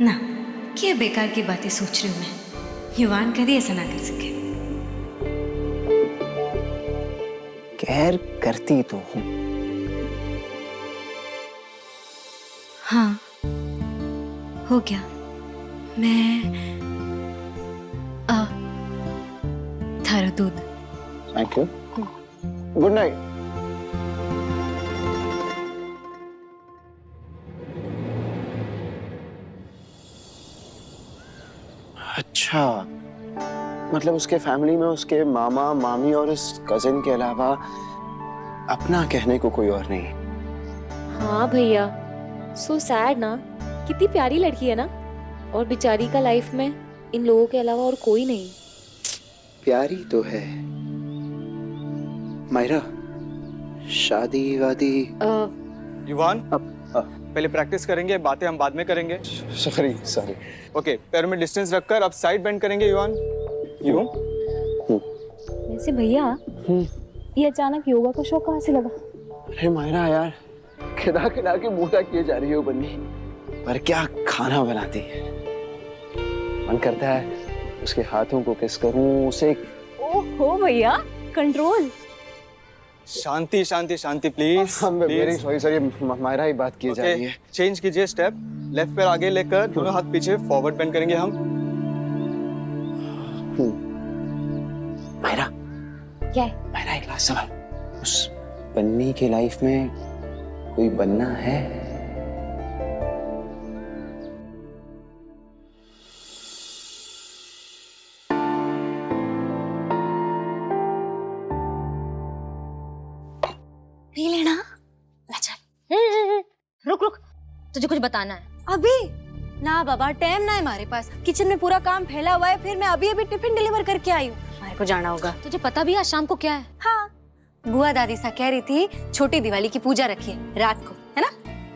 ना, क्या बेकार की बातें सोच रही हूँ मैं। युवान कभी ऐसा ना कर सके। खैर करती तो हूँ। हाँ, हो गया। मैं थारा दूध। Thank you. Good night. अच्छा, मतलब उसके फैमिली में उसके मामा मामी और उस कजिन के अलावा अपना कहने को कोई और नहीं। हाँ भैया, सो सैड ना। कितनी प्यारी लड़की है ना, और बेचारी का लाइफ में इन लोगों के अलावा और कोई नहीं। प्यारी तो है मायरा। शादी वादी युवान, पहले प्रैक्टिस करेंगे, बातें हम बाद में करेंगे। सॉरी। ओके, पैर में डिस्टेंस रखकर अब साइड बेंड करेंगे युवान। यूं। वैसे भैया, ये अचानक योगा का शौक कहाँ से लगा? अरे मायरा यार, खिला खिला के मोटा किए जा रही हो बन्नी, पर क्या खाना बनाती है। मन करता है उसके हाथों को किस करूं, उसे। ओहो भैया, कंट्रोल। शांति शांति शांति प्लीज। वेरी सॉरी मायरा ही बात की जा रही है। चेंज कीजिए स्टेप। लेफ्ट पैर आगे लेकर दोनों हाथ पीछे फॉरवर्ड बेंड करेंगे हम। मायरा, क्या है? मायरा एक लास्ट सवाल। उस बन्नी के लाइफ में कोई बन्ना है? पी लेना। ला चल। रुक रुक, तुझे कुछ बताना है। अभी ना बाबा, टाइम ना है हमारे पास। किचन में पूरा काम फैला हुआ है, फिर मैं अभी टिफिन डिलीवर करके आई हूँ। हमारे को जाना होगा। तुझे पता भी है आज शाम को क्या है? हाँ, बुआ दादी सा कह रही थी छोटी दिवाली की पूजा रखी है रात को, है ना?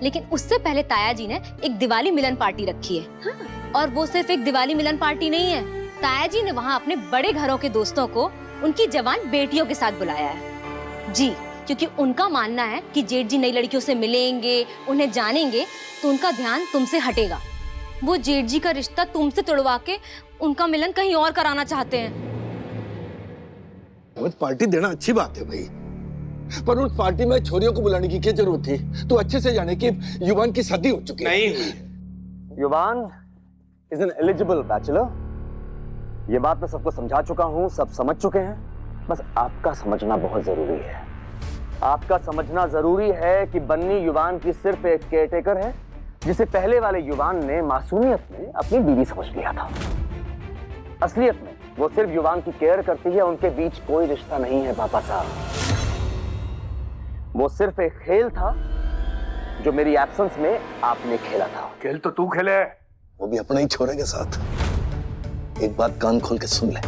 लेकिन उससे पहले ताया जी ने एक दिवाली मिलन पार्टी रखी है। हाँ। और वो सिर्फ एक दिवाली मिलन पार्टी नहीं है, ताया जी ने वहाँ अपने बड़े घरों के दोस्तों को उनकी जवान बेटियों के साथ बुलाया है जी, क्योंकि उनका मानना है कि जेठ जी नई लड़कियों से मिलेंगे, उन्हें जानेंगे तो उनका ध्यान तुमसे हटेगा। वो जेठ जी का रिश्ता तुमसे तोड़वा के उनका मिलन कहीं और कराना चाहते हैं। पार्टी देना अच्छी बात है भाई, पर उस पार्टी में छोरियों को बुलाने की क्या जरूरत थी? तो अच्छे से जाने कि युवान की शादी हो चुकी है। नहीं, युवान इज एन एलिजिबल बैचलर। ये बात मैं सबको समझा चुका हूं, सब समझ चुके हैं। बस आपका समझना बहुत जरूरी है। आपका समझना जरूरी है कि बन्नी युवान की सिर्फ एक केयरटेकर है, जिसे पहले वाले युवान ने मासूमियत में अपनी बीवी समझ लिया था। असलियत में वो सिर्फ युवान की केयर करती है, उनके बीच कोई रिश्ता नहीं है पापा साहब। वो सिर्फ एक खेल था जो मेरी एब्सेंस में आपने खेला था। खेल तो तू खेले, वो भी अपने ही छोरे के साथ। एक बात कान खोल के सुन ले,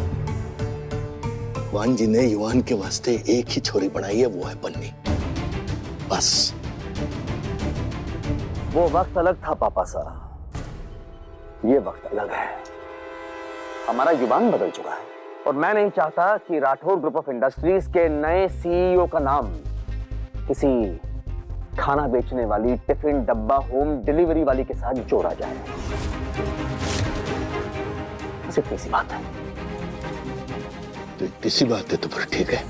युवान जी ने युवान के वास्ते एक ही छोरी बनाई है, वो है बन्नी, बस। वो वक्त अलग था पापा साहब, ये वक्त अलग है। हमारा युवान बदल चुका है और मैं नहीं चाहता कि राठौर ग्रुप ऑफ इंडस्ट्रीज के नए सीईओ का नाम किसी खाना बेचने वाली, टिफिन डब्बा होम डिलीवरी वाली के साथ जोड़ा जाए। सिर्फ इसी बात है। तो इतनी सी बात है तो फिर ठीक है,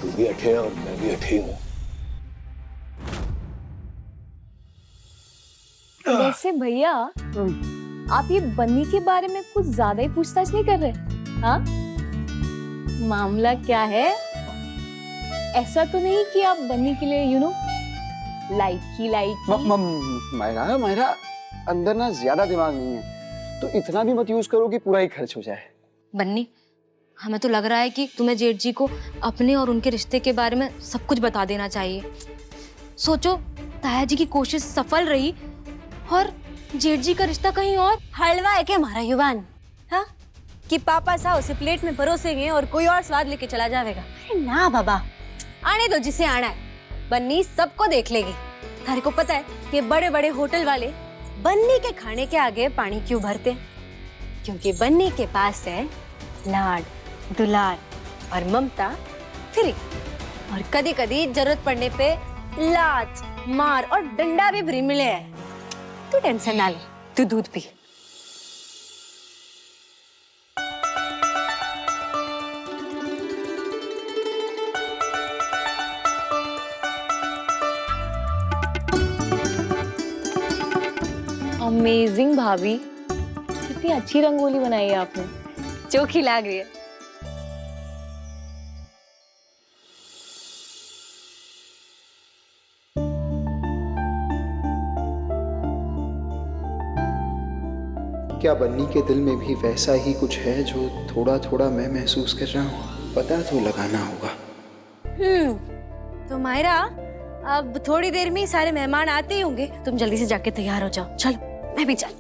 तू भी अठे और मैं भी अठे हूं। वैसे भैया, आप ये बन्नी के बारे में कुछ ज्यादा ही पूछताछ नहीं कर रहे? हाँ, मामला क्या है? ऐसा तो नहीं कि आप बन्नी के लिए लाइकी मायरा अंदर ना ज्यादा दिमाग नहीं है, तो इतना भी मत यूज करो कि पूरा ही खर्च हो जाए। बन्नी, हमें तो लग रहा है कि तुम्हें जेठ जी को अपने और उनके रिश्ते के बारे में सब कुछ बता देना चाहिए। सोचो, ताया जी की कोशिश सफल रही और जेठ जी का रिश्ता कहीं और। हलवा है क्या हमारा युवान? हाँ, कि पापा सा उसे प्लेट में परोसेंगे और कोई और स्वाद लेके चला जाएगा? अरे ना बाबा, आने दो जिसे आना है। बन्नी सबको देख लेगी। थारे को पता है कि बड़े बड़े होटल वाले बन्नी के खाने के आगे पानी क्यों भरते? क्योंकि बन्नी के पास है लाड, दुलार और ममता फ्री, और कभी कभी जरूरत पड़ने पे लात, मार और डंडा भी फ्री मिले है। तू टेंशन ना ले, तू दूध पी। अमेजिंग भाभी, कितनी अच्छी रंगोली बनाई है आपने। चोखी लग रही है। क्या बन्नी के दिल में भी वैसा ही कुछ है जो थोड़ा थोड़ा मैं महसूस कर रहा हूँ? पता तो लगाना होगा। तो मायरा, अब थोड़ी देर में ही सारे मेहमान आते ही होंगे, तुम जल्दी से जाके तैयार हो जाओ। चलो, मैं भी चल।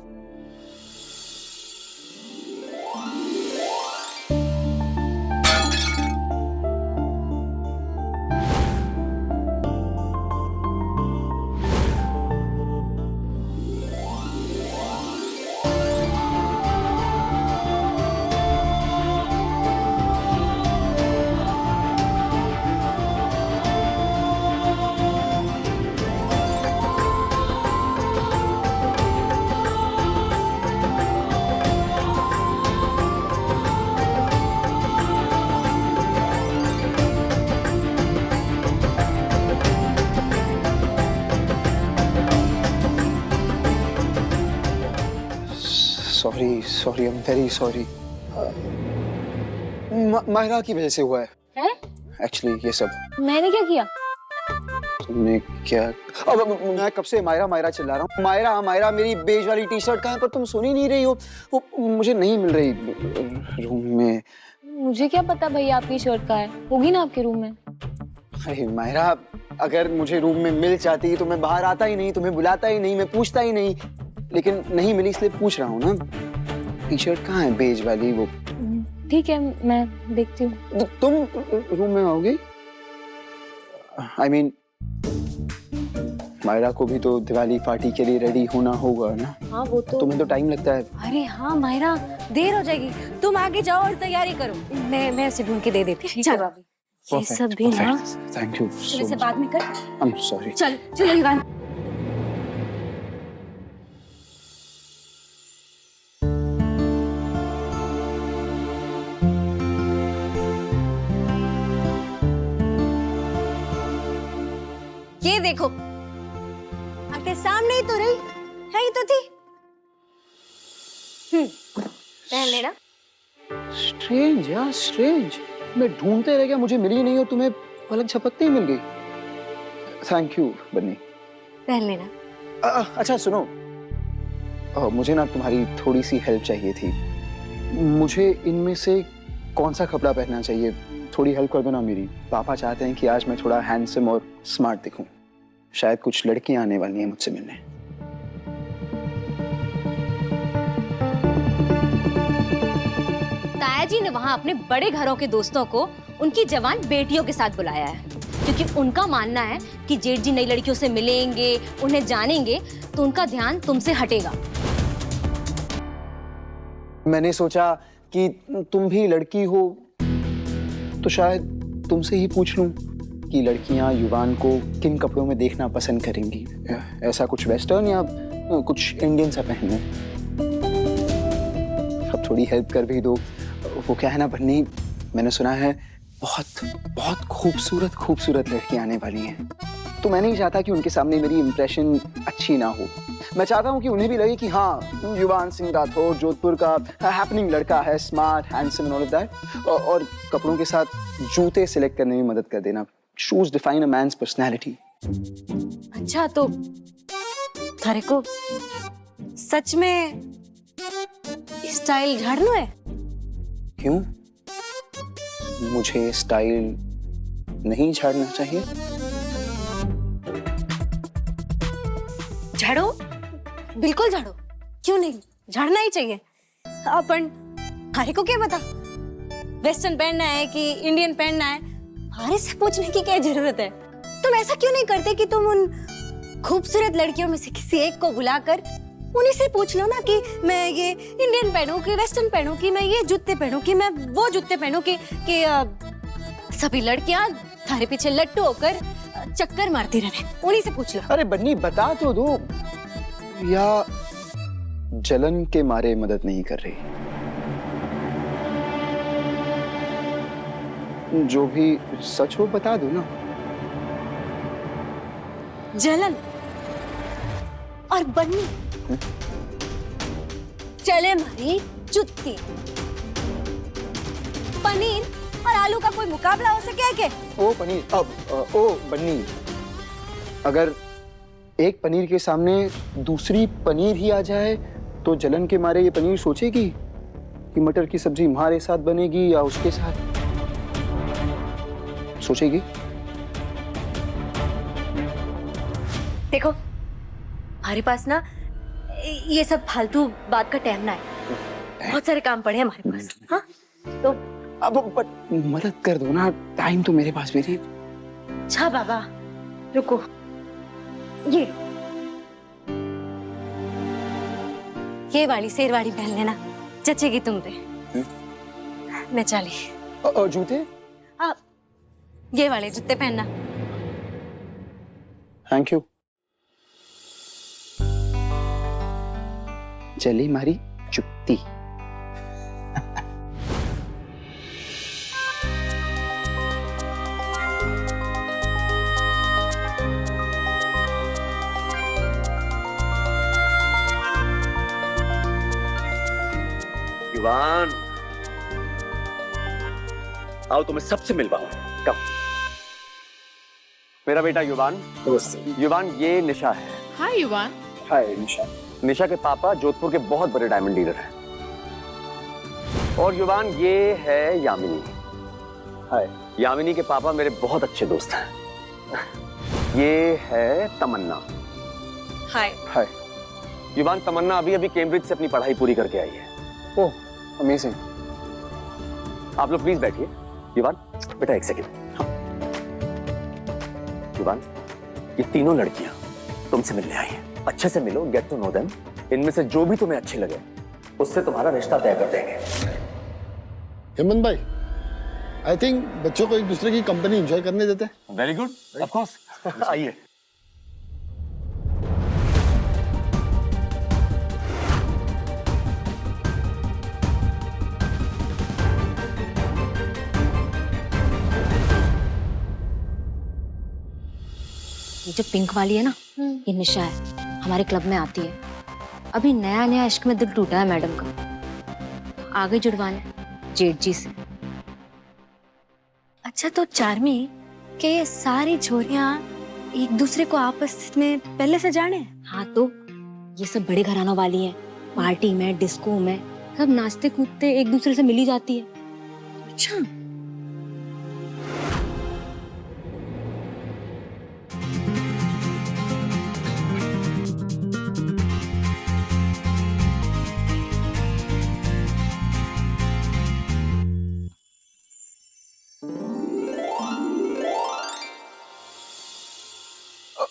Sorry, I am very sorry. Myra की वजह से हुआ है हैं? एक्चुअली ये सब। मैंने क्या किया? तुमने क्या? अब मैं कब से मायरा मायरा चिल्ला रहा हूँ। मायरा मायरा, मेरी बेज वाली टी शर्ट कहाँ है? पर तुम सुन ही नहीं रही हो। वो मुझे नहीं मिल रही रूम में। मुझे क्या पता भैया आपकी शर्ट कहाँ है, होगी ना आपके रूम में। अरे मायरा, अगर मुझे रूम में मिल जाती तो मैं बाहर आता ही नहीं, तुम्हें बुलाता ही नहीं, मैं पूछता ही नहीं। लेकिन नहीं मिली इसलिए पूछ रहा हूँ ना। टी शर्ट कहाँ है बेज वाली? वो ठीक है, मैं देखती हूँ। तुम रूम में आओगी? आई मीन मायरा को भी तो दिवाली पार्टी के लिए रेडी होना होगा ना। हाँ वो तो। तुम्हें तो टाइम लगता है। अरे हाँ मायरा, देर हो जाएगी। तुम आगे जाओ और तैयारी करो, मैं उसे ढूंढ के दे देती हूँ। चलो, ये सब भी ना थैंक यू चलो इसे बाद में कर। I am sorry. चल चलो युवान। ये देखो, आपके सामने ही तो रही है, ही तो थी। पहन लेना। स्ट्रेंज यार, स्ट्रेंज। मैं ढूंढते रह गया, मुझे मिली नहीं और तुम्हें पलक झपकते ही मिल गई। थैंक यू बन्नी। पहन लेना। अच्छा सुनो, मुझे ना तुम्हारी थोड़ी सी हेल्प चाहिए थी। मुझे इनमें से कौन सा कपड़ा पहनना चाहिए? थोड़ी हेल्प कर दो ना मेरी। पापा चाहते हैं कि आज मैं थोड़ा हैंडसम और स्मार्ट दिखूं। शायद कुछ लड़कियां आने वाली हैं मुझसे मिलने। ताया जी ने वहाँ अपने बड़े घरों के दोस्तों को उनकी जवान बेटियों के साथ बुलाया है, क्योंकि उनका मानना है कि जेठ जी नई लड़कियों से मिलेंगे, उन्हें जानेंगे, तो उनका ध्यान तुमसे हटेगा। मैंने सोचा कि तुम भी लड़की हो तो शायद तुमसे ही पूछ लूं कि लड़कियां युवान को किन कपड़ों में देखना पसंद करेंगी। ऐसा कुछ वेस्टर्न या कुछ इंडियन सा पहनना। अब थोड़ी हेल्प कर भी दो। वो क्या है ना बन्नी, मैंने सुना है बहुत बहुत खूबसूरत खूबसूरत लड़कियां आने वाली हैं। तो मैं नहीं चाहता कि उनके सामने मेरी इंप्रेशन अच्छी ना हो। मैं चाहता हूँ कि उन्हें भी लगे कि हाँ, युवान सिंह राठौर जोधपुर का हैपनिंग लड़का है, smart, handsome and all of that. और कपड़ों के साथ जूते सिलेक्ट करने में मदद कर देना। Shoes define a man's personality. अच्छा, तो थारे को सच में स्टाइल झाड़ना है? क्यों? मुझे स्टाइल नहीं झाड़ना चाहिए? झाड़ो, बिल्कुल झाड़ो। क्यों नहीं, झाड़ना ही चाहिए। अपन थारे को क्या पता वेस्टर्न पहनना है कि इंडियन पहनना है? हमारे से पूछने की क्या जरूरत है? तुम ऐसा क्यों नहीं करते कि तुम उन खूबसूरत लड़कियों में से किसी एक को बुलाकर उन्हीं से पूछ लो ना कि मैं ये इंडियन पहनूं कि वेस्टर्न पहनूं, कि मैं ये जूते पहनूं कि मैं वो जूते पहनूं, कि सभी लड़कियां थारे पीछे लट्टू होकर चक्कर मारती रहे। उन्हीं से पूछ लो। अरे बन्नी, बता तो दो। या जलन के मारे मदद नहीं कर रही? जो भी सच हो बता दो ना। जलन और बन्नी चले मारी जुत्ती। पनीर और आलू का कोई मुकाबला हो सके क्या? ओ पनीर, ओ बन्नी, अगर एक पनीर के सामने दूसरी पनीर ही आ जाए तो जलन के मारे ये पनीर सोचेगी कि मटर की सब्जी हमारे साथ बनेगी या उसके साथ? सोचेगी? देखो, हमारे पास ना ये सब फालतू बात का टाइम ना है। बहुत सारे काम पड़े हैं हमारे पास। हाँ, तो अब बट मदद कर दो ना, टाइम तो मेरे पास भी नहीं। अच्छा बाबा, रुको। ये वाली शेरवाड़ी पहन लेना, जचेगी तुम पे। मैं चली। जूते? ये वाले जूते पहनना। Thank you. चली मारी जुत्ती। युवान, आओ तुम्हें सबसे मिलवाऊं। कब? मेरा बेटा युवान। युवान, ये निशा है। हाय युवान। हाय निशा। निशा के पापा जोधपुर के बहुत बड़े डायमंड डीलर हैं। और युवान, ये है यामिनी। हाय। यामिनी के पापा मेरे बहुत अच्छे दोस्त हैं। ये है तमन्ना। हाय। हाय। युवान, तमन्ना अभी अभी कैम्ब्रिज से अपनी पढ़ाई पूरी करके आई है। ओह, अमेजिंग। आप लोग प्लीज बैठिए। युवान, बेटा एक सेकेंड। युवान, ये तीनों लड़कियां तुमसे मिलने आई हैं। अच्छे से मिलो, गेट टू नो देम। इनमें से जो भी तुम्हें अच्छे लगे उससे तुम्हारा रिश्ता तय कर देंगे। हेमंत भाई, आई थिंक बच्चों को एक दूसरे की कंपनी एंजॉय करने देते हैं। Very good, of course. आइए। ये जो पिंक वाली है ना, ये निशा है, हमारे क्लब में आती है। अभी नया नया इश्क में दिल टूटा है मैडम का। आगे जुड़वाने जेठ जी से। अच्छा, तो चार्मी, क्या ये सारी छोरियां एक दूसरे को आपस में पहले से जाने? हाँ, तो ये सब बड़े घरानों वाली हैं। पार्टी में, डिस्को में सब नाचते कूदते एक दूसरे से मिली जाती है। अच्छा।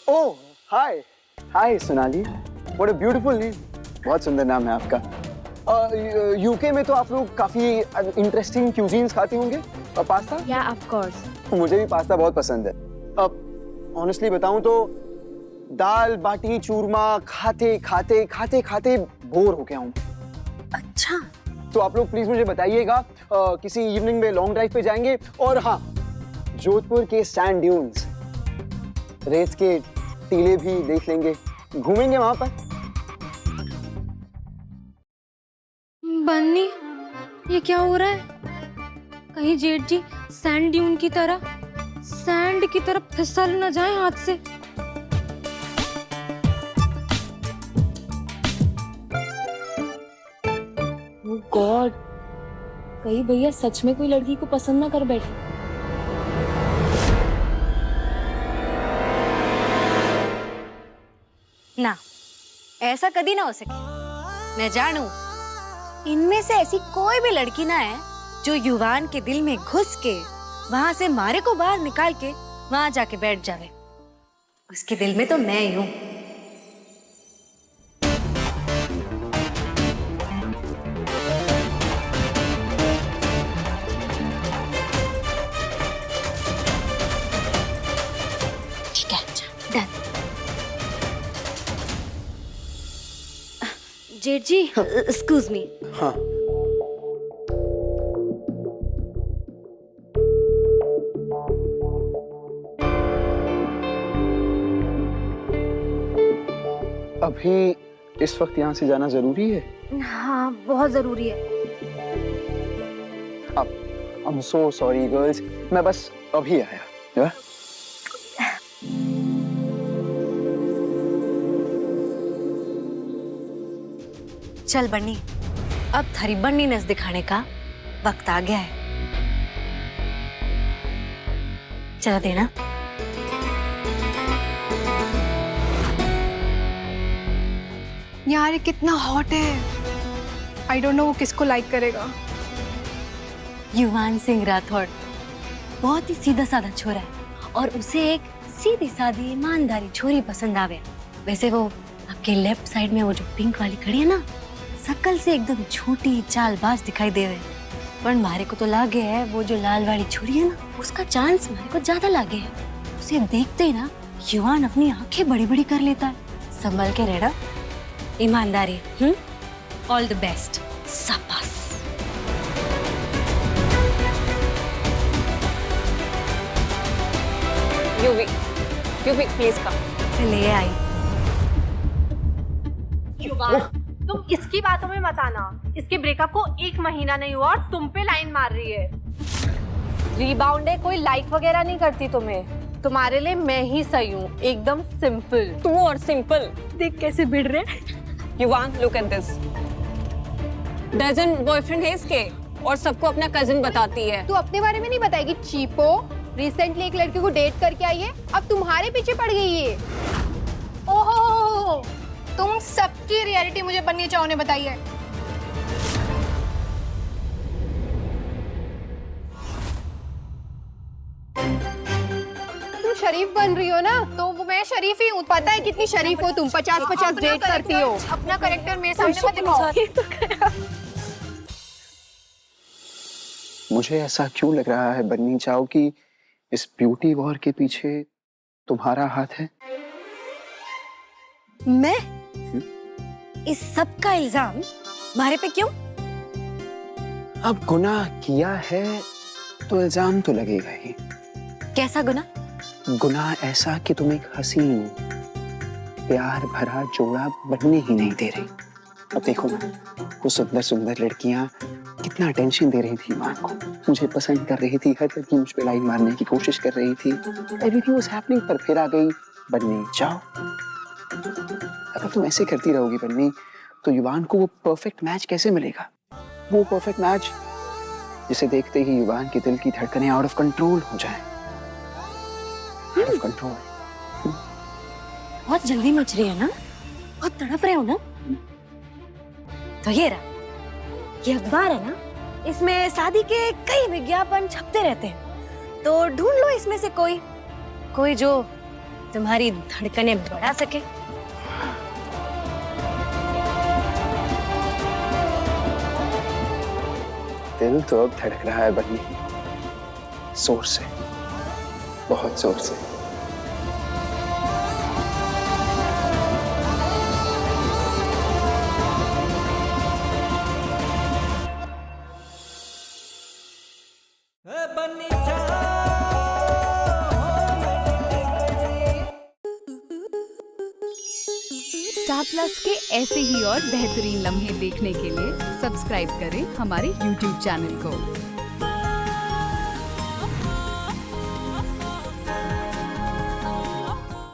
Oh, hi. Hi Sonali, what a beautiful name. बहुत सुंदर नाम है आपका। यूके में तो आप लोग काफी इंटरेस्टिंग क्यूजीन्स खाते होंगे। पास्ता? या ऑफ कोर्स। मुझे भी पास्ता बहुत पसंद है। अब ऑनेस्टली बताऊं तो दाल बाटी चूरमा खाते खाते खाते खाते बोर हो गया हूँ। अच्छा, तो आप लोग प्लीज मुझे बताइएगा, किसी इवनिंग में लॉन्ग ड्राइव पे जाएंगे। और हाँ, जोधपुर के सैंड ड्यून्स, रेत के टीले भी देख लेंगे, घूमेंगे वहां पर। बन्नी, ये क्या हो रहा है? कहीं जेठ जी सैंड ड्यून की तरह सैंड की तरफ फिसल न जाए हाथ से। ओह गॉड, कहीं भैया सच में कोई लड़की को पसंद ना कर बैठे। ना, ऐसा कभी ना हो सके। मैं जानू, इनमें से ऐसी कोई भी लड़की ना है जो युवान के दिल में घुस के वहां से मारे को बाहर निकाल के वहां जाके बैठ जावे। उसके दिल में तो मैं ही हूं। ठीक है, डन। जेठ जी, एक्सक्यूज मी। हाँ अभी इस वक्त यहाँ से जाना जरूरी है? हाँ बहुत जरूरी है। I am so sorry girls, मैं बस अभी आया। या? चल बन्नी, अब थारी बन्नी नस दिखाने का वक्त आ गया है। चला देना। यार ये कितना हॉट है। आई डोंट नो वो किसको लाइक करेगा। युवान सिंह राठौड़ बहुत ही सीधा साधा छोरा है और उसे एक सीधी सादी ईमानदारी छोरी पसंद आवे। वैसे वो आपके लेफ्ट साइड में वो जो पिंक वाली खड़ी है ना, शकल से एकदम छोटी चालबाज दिखाई देवे, पर मारे को तो लागे है वो जो लाल वाली छोरी है ना, उसका चांस मारे को ज्यादा लागे है। उसे देखते ही ना युवान अपनी आंखें बड़ी बड़ी कर लेता है। संभल के रहना, ईमानदारी। All the best. शाबाश। Yuvi please come. ले आई। तुम इसकी बातों में मत आना। इसके ब्रेकअप को 1 महीना नहीं हुआ और तुम पे लाइन मार रही है। रीबाउंड है, कोई लाइक वगैरह नहीं करती तुम्हें। तुम्हारे लिए मैं ही सही हूँ, एकदम सिंपल। तू और सिंपल। देख कैसे भिड़ रहे। Yuvan look at this. Dozen boyfriend है इसके और सबको अपना कजिन बताती है। तू अपने बारे में नहीं बताएगी चीपो। रिसेंटली एक लड़की को डेट करके आई है, अब तुम्हारे पीछे पड़ गई है। ओहो, तुम सबकी रियलिटी मुझे बन्नी चाओ ने बताई है। तुम शरीफ बन रही हो ना, तो वो मैं शरीफ ही हूँ। पता है कितनी शरीफ हो तुम। 50-50 डेट करती हो। अपना करेक्टर मेरे सामने मत दिखाओ। मुझे ऐसा क्यों लग रहा है बन्नी चाओ कि इस ब्यूटी वॉर के पीछे तुम्हारा हाथ है? मैं? इस सब का इल्जाम मारे पे क्यों? अब गुनाह किया है तो इल्जाम तो लगेगा ही। कैसा गुनाह? गुनाह ऐसा कि तुम एक हसीन प्यार भरा जोड़ा बनने ही नहीं दे रही। अब देखो ना, वो सुंदर सुंदर लड़कियां कितना अटेंशन दे रही थी ईमान को, मुझे पसंद कर रही थी, हर लड़की मुझ पे लाइन मारने की कोशिश कर रही थी। एवरीथिंग वाज हैपनिंग, पर फिर आ गई बन्नी चाओ। अगर तुम ऐसे करती रहोगी बन्नी, तो युवान को वो परफेक्ट मैच कैसे मिलेगा? वो परफेक्ट मैच जिसे देखते ही युवान के दिल की धड़कनें आउट ऑफ कंट्रोल हो जाएं। Out of control. बहुत जल्दी मच रही है ना, बहुत तड़प रहे हो ना। तो ये रहा, ये अखबार है ना, इसमें शादी के कई विज्ञापन छपते रहते हैं, तो ढूंढ लो इसमें से कोई जो तुम्हारी धड़कनें बढ़ा सके। दिल तो अब धड़क रहा है बन्नी, जोर से, बहुत जोर से। स्टार प्लस के ऐसे ही और बेहतरीन लम्हे देखने के लिए सब्सक्राइब करें हमारे YouTube चैनल को।